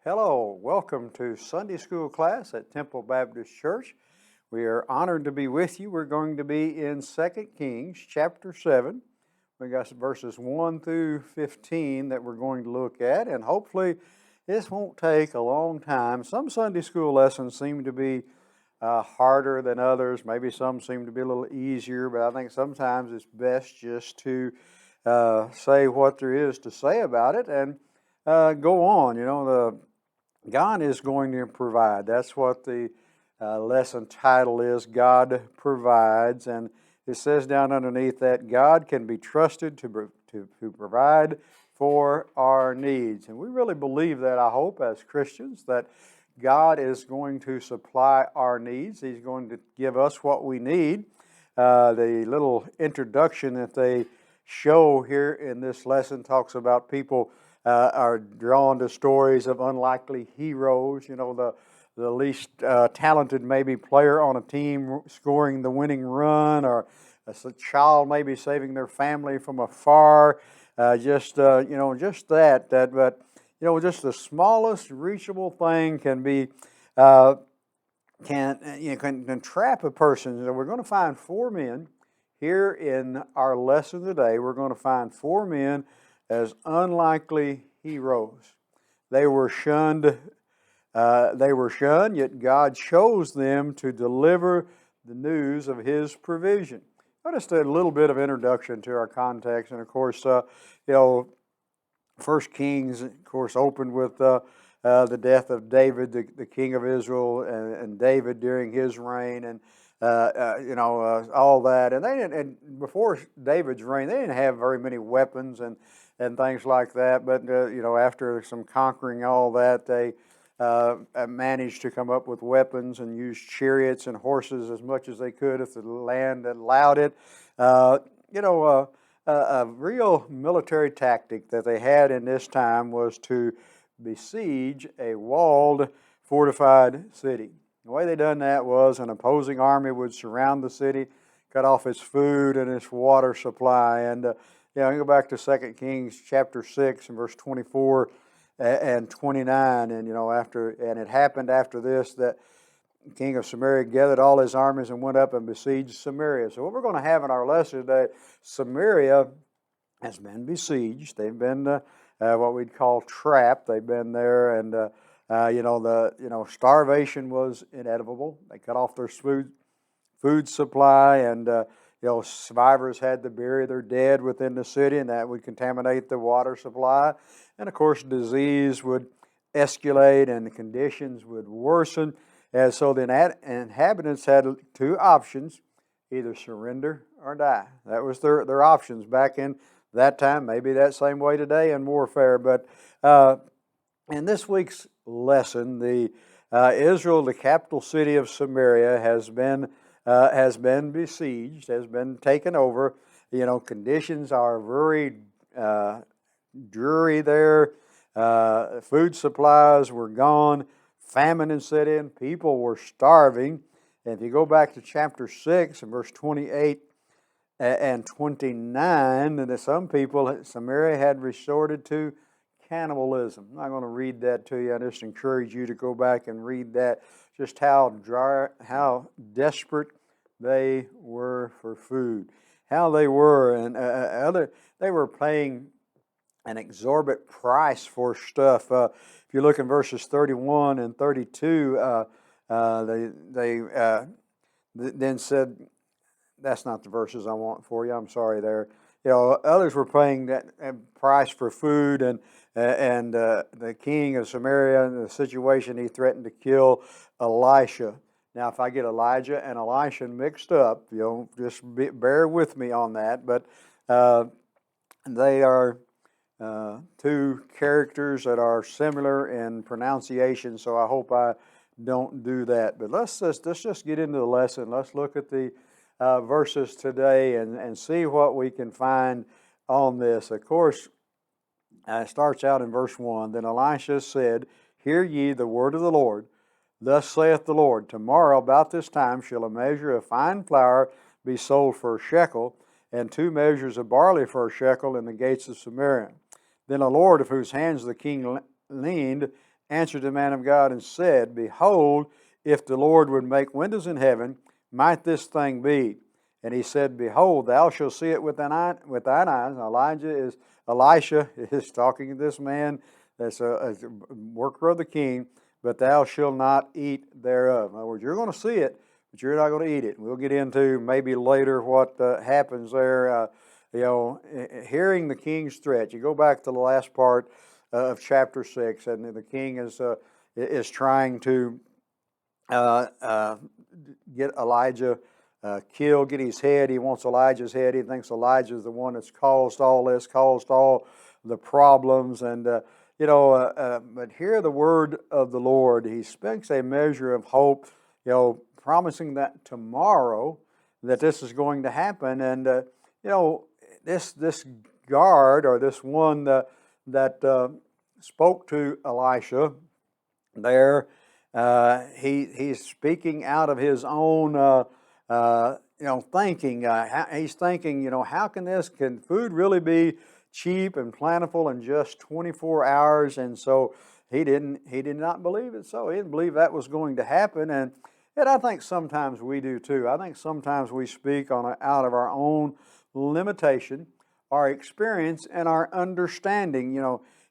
Hello, welcome to Sunday School class at Temple Baptist Church. We are honored to be with you. We're going to be in 2 Kings chapter 7. We got verses 1 through 15 that we're going to look at, and hopefully this won't take a long time. Some Sunday school lessons seem to be harder than others. Maybe some seem to be a little easier, but I think sometimes it's best just to say what there is to say about it and go on. God is going to provide. That's what the lesson title is, God Provides. And it says down underneath that God can be trusted to provide for our needs. And we really believe that, I hope, as Christians, that God is going to supply our needs. He's going to give us what we need. The little introduction that they show here in this lesson talks about people are drawn to stories of unlikely heroes. The least talented maybe player on a team scoring the winning run, or a child maybe saving their family from afar. Just the smallest reachable thing can be can trap a person. So we're going to find four men here in our lesson today. We're going to find four men as unlikely heroes. They were shunned, yet God chose them to deliver the news of His provision. Just a little bit of introduction to our context, and of course, 1 Kings, of course, opened with the death of David, the king of Israel, and David during his reign, and all that. And before David's reign, they didn't have very many weapons and things like that. But after some conquering all that, they managed to come up with weapons and use chariots and horses as much as they could if the land allowed it. A real military tactic that they had in this time was to besiege a walled, fortified city. The way they done that was an opposing army would surround the city, cut off its food and its water supply. And you go back to 2 Kings chapter 6 and verse 24 and 29. And it happened after this that the king of Samaria gathered all his armies and went up and besieged Samaria. So what we're going to have in our lesson today, Samaria has been besieged. They've been what we'd call trapped. They've been there, and starvation was inevitable. They cut off their food supply, and survivors had to bury their dead within the city, and that would contaminate the water supply. And of course, disease would escalate, and the conditions would worsen. And so the inhabitants had two options: either surrender or die. That was their options back in that time. Maybe that same way today in warfare. But in this week's lesson, Israel, the capital city of Samaria, has been besieged, has been taken over. Conditions are very dreary there. Food supplies were gone. Famine had set in. People were starving. And if you go back to chapter 6 and verse 28 and 29, and some people, Samaria had resorted to cannibalism. I'm not going to read that to you. I just encourage you to go back and read that, just how desperate they were for food, how they were, and they were paying an exorbitant price for stuff. If you look in verses 31 and 32, they then said, that's not the verses I want for you. I'm sorry there. Others were paying that price for food, and the king of Samaria, in the situation, he threatened to kill Elisha. Now, if I get Elijah and Elisha mixed up, just bear with me on that. But they are two characters that are similar in pronunciation, so I hope I don't do that. But let's just get into the lesson. Let's look at the verses today and see what we can find on this. Of course, it starts out in verse 1. Then Elisha said, Hear ye the word of the Lord. Thus saith the Lord, Tomorrow about this time shall a measure of fine flour be sold for a shekel, and 2 measures of barley for a shekel in the gates of Samaria. Then the Lord, of whose hands the king leaned, answered the man of God and said, Behold, if the Lord would make windows in heaven, might this thing be? And he said, Behold, thou shalt see it with thine eyes. Elisha is talking to this man that's a worker of the king, but thou shalt not eat thereof. In other words, you're going to see it, but you're not going to eat it. We'll get into maybe later what happens there. Hearing the king's threat. You go back to the last part of chapter 6, and the king is trying to get Elijah killed, get his head. He wants Elijah's head. He thinks Elijah's the one that's caused all this, caused all the problems. And, but hear the word of the Lord. He speaks a measure of hope, promising that tomorrow that this is going to happen. And, this guard, or this one that spoke to Elisha there, he's speaking out of his own thinking. He's thinking, how can food really be cheap and plentiful in just 24 hours? And so he did not believe it. So he didn't believe that was going to happen. And I think sometimes we do too. I think sometimes we speak out of our own limitation, our experience, and our understanding.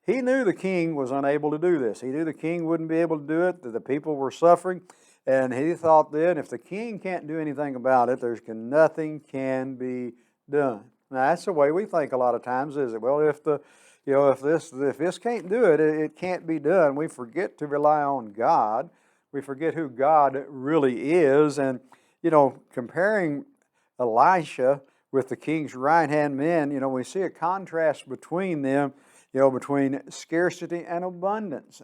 He knew the king was unable to do this. He knew the king wouldn't be able to do it, that the people were suffering. And he thought then, if the king can't do anything about it, nothing can be done. Now, that's the way we think a lot of times, is it? Well, if this can't do it, it can't be done. We forget to rely on God. We forget who God really is. And, comparing Elisha with the king's right-hand men, we see a contrast between them, between scarcity and abundance.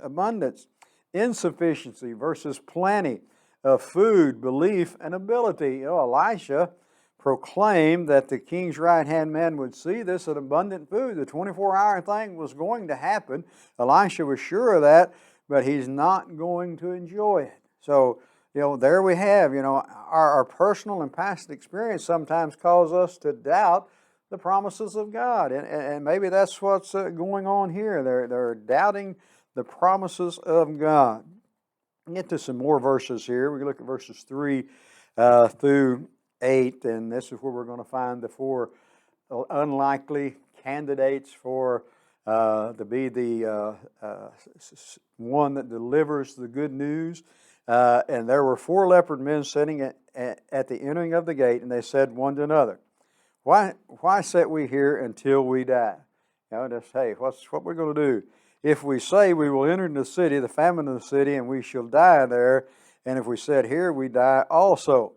Insufficiency versus plenty of food, belief, and ability. Elisha proclaimed that the king's right-hand man would see this as abundant food. The 24-hour thing was going to happen. Elisha was sure of that, but he's not going to enjoy it. So, there we have, our personal and past experience sometimes cause us to doubt the promises of God. And maybe that's what's going on here. They're doubting the promises of God. We'll get to some more verses here. We look at verses 3 through 8, and this is where we're going to find the four unlikely candidates for to be the one that delivers the good news. And there were 4 leopard men sitting at the entering of the gate, and they said one to another, Why sit we here until we die? Hey, what's what we're going to do? If we say we will enter into the city, the famine of the city, and we shall die there, and if we sit here, we die also.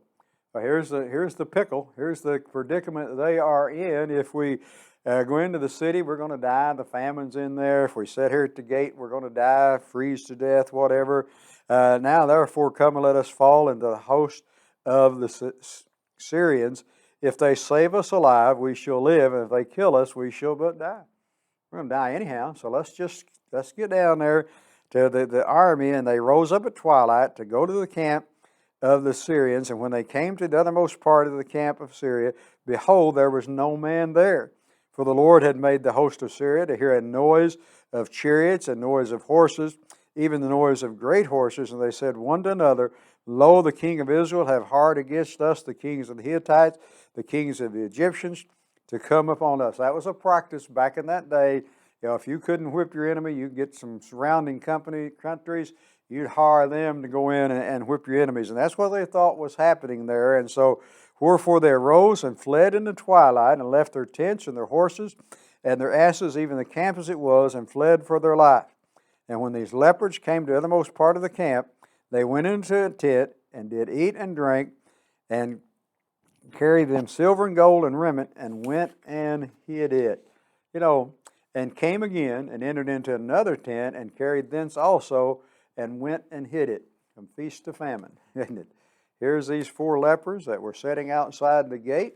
Well, here's the pickle. Here's the predicament they are in. If we go into the city, we're going to die. The famine's in there. If we sit here at the gate, we're going to die, freeze to death, whatever. Now, therefore, come and let us fall into the host of the Syrians. If they save us alive, we shall live, and if they kill us, we shall but die. We're going to die anyhow, so let's get down there to the army. And they rose up at twilight to go to the camp of the Syrians. And when they came to the uttermost part of the camp of Syria, behold, there was no man there. For the Lord had made the host of Syria to hear a noise of chariots and noise of horses, even the noise of great horses. And they said one to another, Lo, the king of Israel have hard against us, the kings of the Hittites, the kings of the Egyptians, to come upon us. That was a practice back in that day. If you couldn't whip your enemy, you'd get some surrounding countries, you'd hire them to go in and whip your enemies. And that's what they thought was happening there. And so, wherefore they arose and fled in the twilight, and left their tents and their horses and their asses, even the camp as it was, and fled for their life. And when these leopards came to the othermost part of the camp, they went into a tent, and did eat and drink, and carried them silver and gold and raiment, and went and hid it. And came again, and entered into another tent, and carried thence also, and went and hid it, from feast to famine. Isn't it? Here's these 4 lepers that were sitting outside the gate,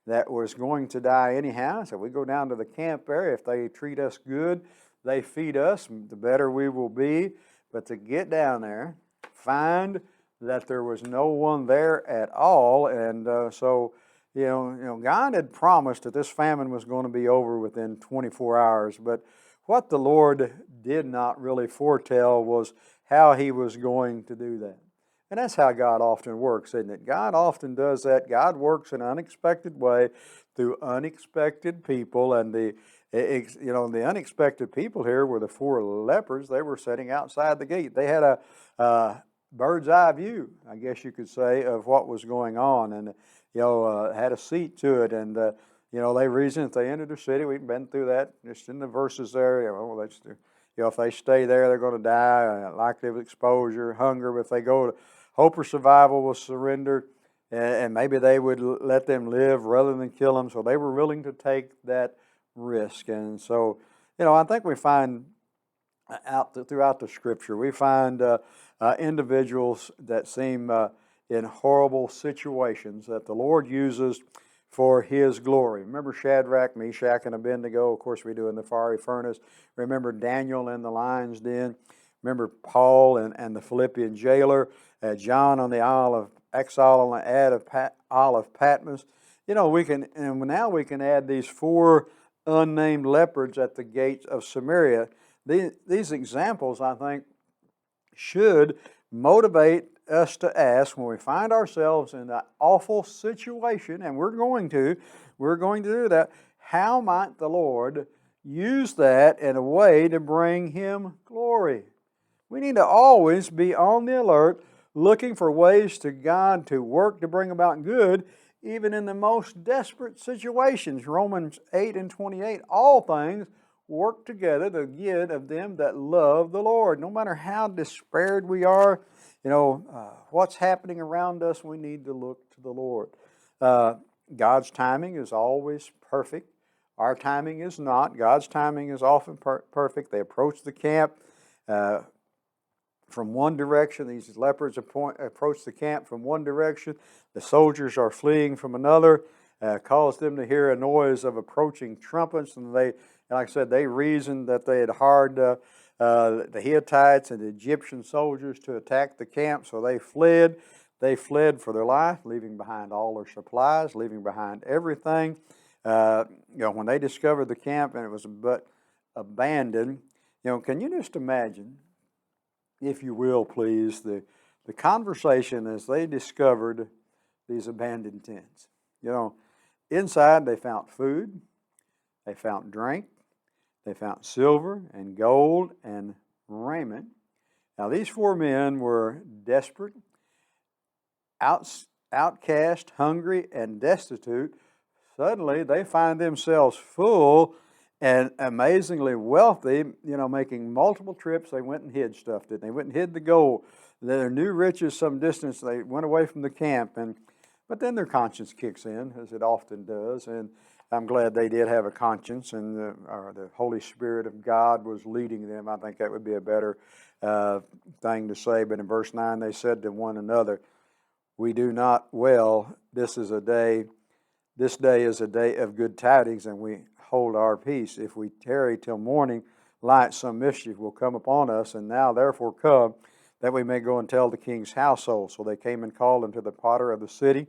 that was going to die anyhow. So we go down to the camp area. If they treat us good, they feed us, the better we will be. But to get down there, find that there was no one there at all. And so God had promised that this famine was going to be over within 24 hours. But what the Lord did not really foretell was how he was going to do that. And that's how God often works, isn't it? God often does that. God works in an unexpected way through unexpected people. And the unexpected people here were the four lepers. They were sitting outside the gate. They had a bird's eye view, I guess you could say, of what was going on, and had a seat to it. And they reasoned if they entered the city, we've been through that just in the verses there. If they stay there, they're going to die, likely of exposure, hunger. But if they go to hope or survival was surrender, and maybe they would let them live rather than kill them. So they were willing to take that risk. And so, I think we find throughout the Scripture, we find individuals that seem in horrible situations that the Lord uses for His glory. Remember Shadrach, Meshach, and Abednego? Of course, we do in the fiery furnace. Remember Daniel in the lion's den. Remember Paul and the Philippian jailer. John on the Isle of exile on the Isle of Patmos. Now we can add these four unnamed lepers at the gates of Samaria. These examples, I think, should motivate us to ask when we find ourselves in that awful situation, and we're going to do that, how might the Lord use that in a way to bring Him glory? We need to always be on the alert, looking for ways to God to work to bring about good, even in the most desperate situations. Romans 8:28, all things work together to the good of them that love the Lord. No matter how despaired we are, what's happening around us, we need to look to the Lord. God's timing is always perfect. Our timing is not. God's timing is often perfect. They approach the camp from one direction. These lepers approach the camp from one direction. The soldiers are fleeing from another. Caused them to hear a noise of approaching trumpets, and like I said, they reasoned that they had hired the Hittites and the Egyptian soldiers to attack the camp, so they fled. They fled for their life, leaving behind all their supplies, leaving behind everything. When they discovered the camp and it was but abandoned, can you just imagine, if you will, please, the conversation as they discovered these abandoned tents? Inside they found food, they found drink, they found silver and gold and raiment. Now these four men were desperate, outcast, hungry, and destitute. Suddenly they find themselves full and amazingly wealthy, making multiple trips. They went and hid stuff, didn't they? They went and hid the gold. Their new riches some distance. They went away from the camp, but then their conscience kicks in, as it often does, and I'm glad they did have a conscience, and the Holy Spirit of God was leading them. I think that would be a better thing to say. But in verse 9, they said to one another, "We do not well. This day is a day of good tidings, and we hold our peace. If we tarry till morning light, some mischief will come upon us. And now therefore come, that we may go and tell the king's household." So they came and called unto the potter of the city,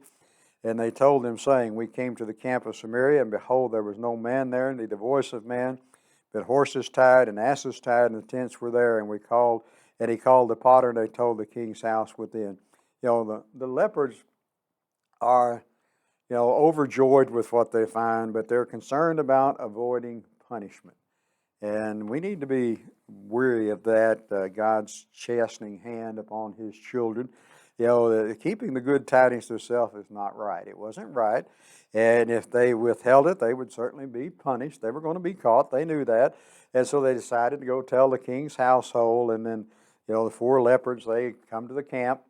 and they told him, saying, "We came to the camp of Samaria, and behold, there was no man there, neither voice of man, but horses tied and asses tied, and the tents were there. And he called the potter, and they told the king's house within." The lepers are, overjoyed with what they find, but they're concerned about avoiding punishment. And we need to be weary of that, God's chastening hand upon His children. Keeping the good tidings to themselves is not right. It wasn't right. And if they withheld it, they would certainly be punished. They were going to be caught. They knew that. And so they decided to go tell the king's household. And then, the four lepers, they come to the camp.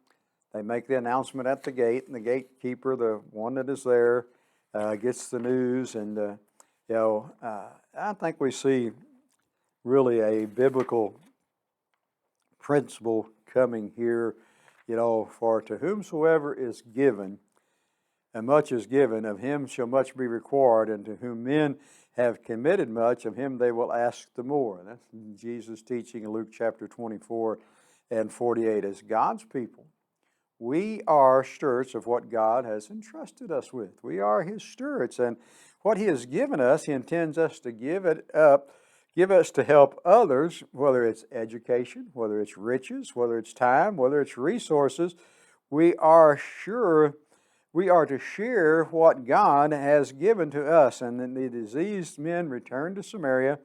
They make the announcement at the gate, and the gatekeeper, the one that is there, gets the news. And, I think we see really a biblical principle coming here, for to whomsoever is given, and much is given, of him shall much be required, and to whom men have committed much, of him they will ask the more. That's Jesus' teaching in Luke chapter 24 and 48. As God's people, we are stewards of what God has entrusted us with. We are His stewards, and what He has given us, He intends us to give it up, give us to help others, whether it's education, whether it's riches, whether it's time, whether it's resources. We are sure we are to share what God has given to us. And then the diseased men returned to Samaria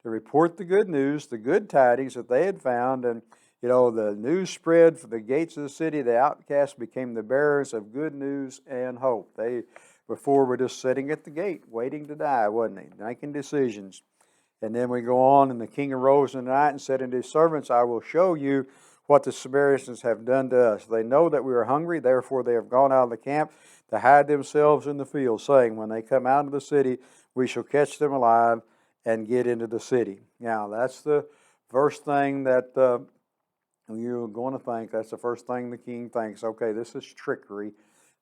to report the good news, the good tidings that they had found. And, the news spread for the gates of the city. The outcasts became the bearers of good news and hope. They before were just sitting at the gate, waiting to die, wasn't they? Making decisions. And then we go on, and the king arose in the night and said unto his servants, I will show you what the Samaritans have done to us. They know that we are hungry, therefore they have gone out of the camp to hide themselves in the field, saying, when they come out of the city, we shall catch them alive and get into the city. Now, that's the first thing that you're going to think. That's the first thing the king thinks. Okay, this is trickery.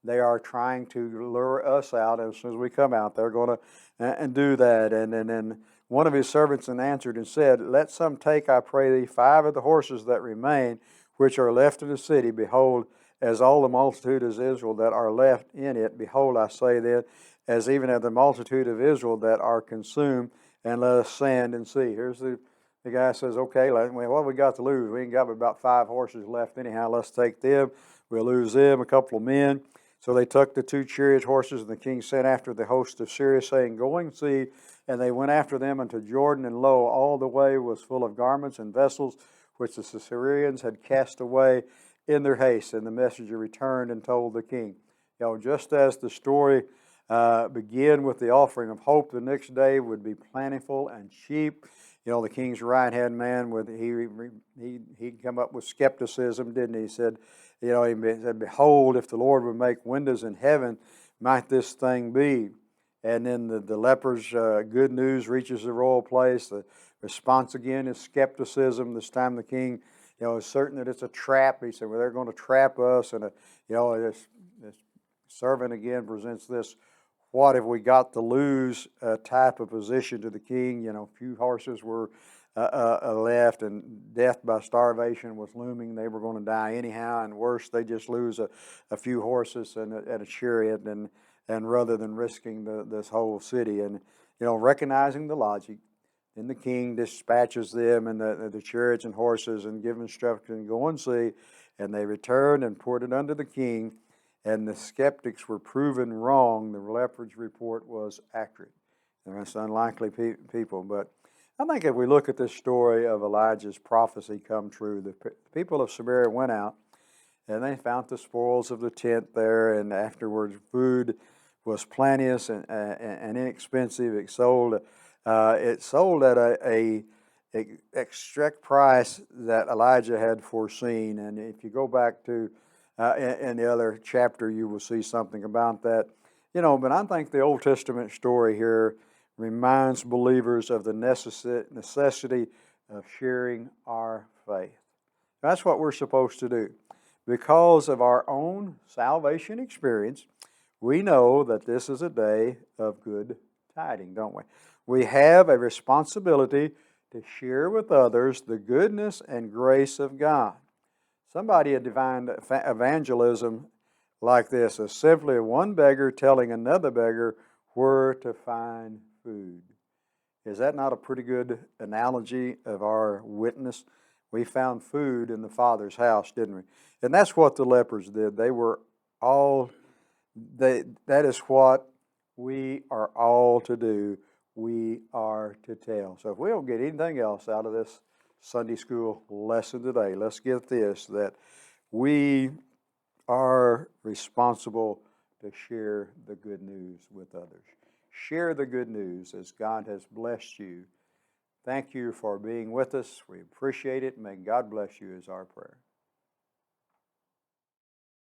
They are trying to lure us out. As soon as we come out, they're going to and do that. And then one of his servants answered and said, let some take, I pray thee, 5 of the horses that remain, which are left in the city. Behold, as all the multitude of Israel that are left in it, behold, I say then, as even of the multitude of Israel that are consumed, and let us stand and see. Here's the guy says, okay, what have we got to lose? We ain't got about 5 horses left anyhow. Let's take them. We'll lose them, a couple of men. So they took the 2 chariot horses, and the king sent after the host of Syria, saying, go and see. And they went after them unto Jordan, and lo, all the way was full of garments and vessels, which the Syrians had cast away in their haste. And the messenger returned and told the king. Just as the story began with the offering of hope, the next day would be plentiful and cheap. The king's right-hand man, he'd come up with skepticism, didn't he? He said, he said, behold, if the Lord would make windows in heaven, might this thing be? And then the lepers, good news reaches the royal place. The response again is skepticism. This time the king, is certain that it's a trap. He said, well, they're going to trap us. And, this servant again presents this, what have we got to lose type of position to the king. Few horses were left, and death by starvation was looming. They were going to die anyhow, and worse, they just lose a few horses and a chariot, and rather than risking this whole city. And, recognizing the logic, then the king dispatches them and the chariots and horses and give instruction, go and see. And they returned and reported unto the king, and the skeptics were proven wrong. The lepers' report was accurate. And that's unlikely people. But I think if we look at this story of Elijah's prophecy come true, the people of Samaria went out, and they found the spoils of the tent there, and afterwards food was plenteous and inexpensive. It sold at a extract price that Elijah had foreseen. And if you go back to in the other chapter, you will see something about that. But I think the Old Testament story here reminds believers of the necessity of sharing our faith. That's what we're supposed to do. Because of our own salvation experience, we know that this is a day of good tidings, don't we? We have a responsibility to share with others the goodness and grace of God. Somebody had defined evangelism like this, as simply one beggar telling another beggar where to find food. Is that not a pretty good analogy of our witness? We found food in the Father's house, didn't we? And that's what the lepers did. That is what we are all to do. We are to tell. So if we don't get anything else out of this Sunday school lesson today, let's get this, that we are responsible to share the good news with others. Share the good news as God has blessed you. Thank you for being with us. We appreciate it. May God bless you is our prayer.